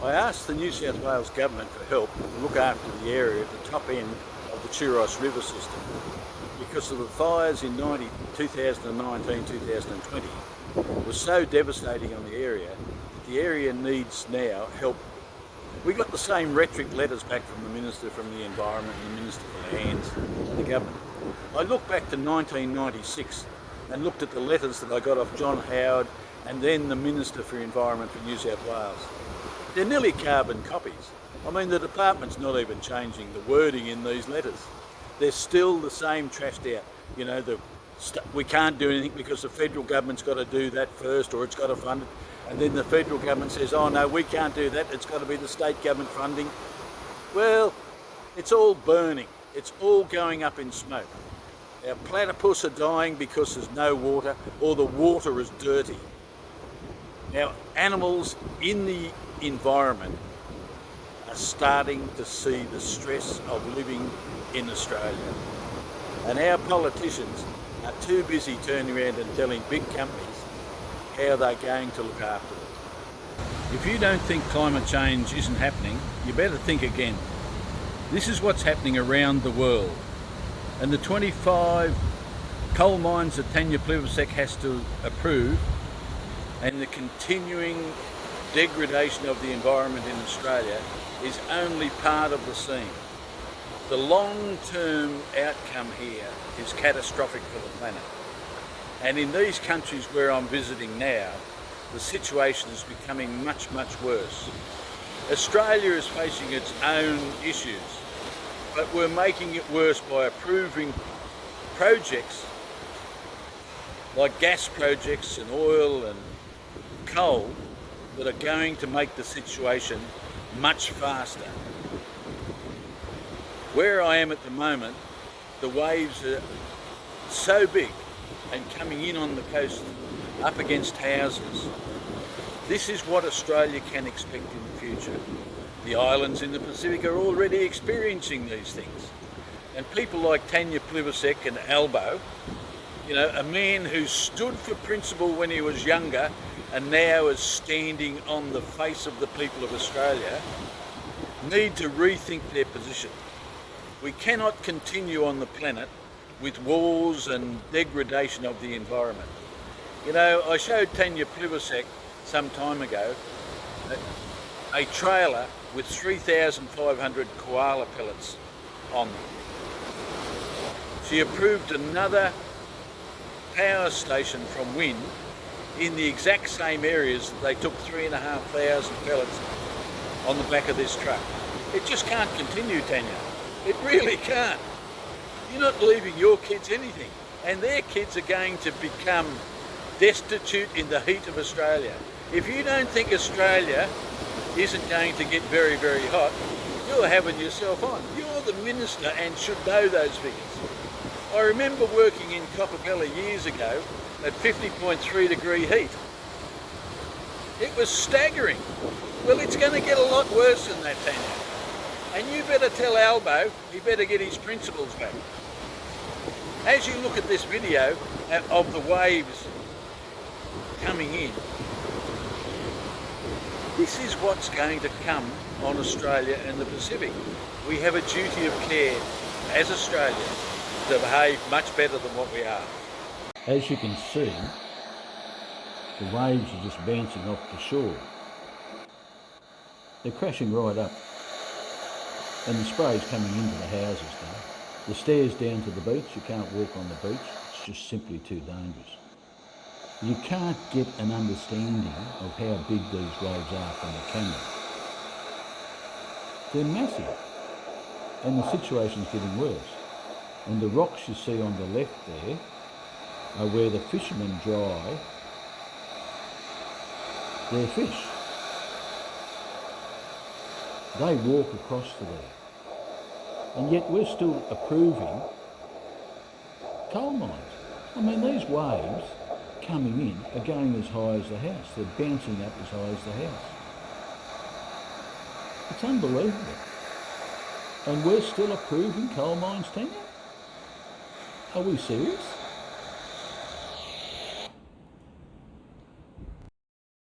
I asked the New South Wales Government for help to look after the area at the top end of the Chiros River system because of the fires in 2019-2020 was so devastating on the area that the area needs now help. We got the same rhetoric letters back from the Minister for the Environment and the Minister for Lands and the government. I looked back to 1996 and looked at the letters that I got off John Howard and then the Minister for Environment for New South Wales. They're nearly carbon copies. I mean, the department's not even changing the wording in these letters. They're still the same trashed out. You know, we can't do anything because the federal government's got to do that first or it's got to fund it. And then the federal government says, oh no, we can't do that. It's got to be the state government funding. Well, it's all burning. It's all going up in smoke. Our platypus are dying because there's no water or the water is dirty. Now, animals in the environment are starting to see the stress of living in Australia. And our politicians are too busy turning around and telling big companies how they're going to look after it. If you don't think climate change isn't happening, you better think again. This is what's happening around the world. And the 25 coal mines that Tanya Plibersek has to approve and the continuing degradation of the environment in Australia is only part of the scene. The long-term outcome here is catastrophic for the planet. And in these countries where I'm visiting now, the situation is becoming much, much worse. Australia is facing its own issues, but we're making it worse by approving projects like gas projects and oil and coal that are going to make the situation much faster. Where I am at the moment, the waves are so big and coming in on the coast up against houses. This is what Australia can expect in the future. The islands in the Pacific are already experiencing these things. And people like Tanya Plibersek and Albo, you know, a man who stood for principle when he was younger and now is standing on the face of the people of Australia, need to rethink their position. We cannot continue on the planet with wars and degradation of the environment. You know, I showed Tanya Plibersek some time ago a trailer with 3,500 koala pellets on them. She approved another power station from wind in the exact same areas that they took 3,500 pellets on the back of this truck. It just can't continue, Tanya. It really can't. You're not leaving your kids anything, and their kids are going to become destitute in the heat of Australia. If you don't think Australia isn't going to get very, very hot, you're having yourself on. You're the minister and should know those figures. I remember working in Coppabella years ago at 50.3 degree heat. It was staggering. Well, it's going to get a lot worse than that, Tanya. And you better tell Albo he better get his principles back. As you look at this video of the waves coming in, this is what's going to come on Australia and the Pacific. We have a duty of care as Australians to behave much better than what we are. As you can see, the waves are just bouncing off the shore. They're crashing right up. And the spray's coming into the houses now. The stairs down to the beach, you can't walk on the beach. It's just simply too dangerous. You can't get an understanding of how big these waves are from the camera. They're massive. And the situation's getting worse. And the rocks you see on the left there are where the fishermen dry their fish. They walk across to there. And yet we're still approving coal mines. I mean, these waves coming in are going as high as the house. They're bouncing up as high as the house. It's unbelievable. And we're still approving coal mines, Tanya? Are we serious?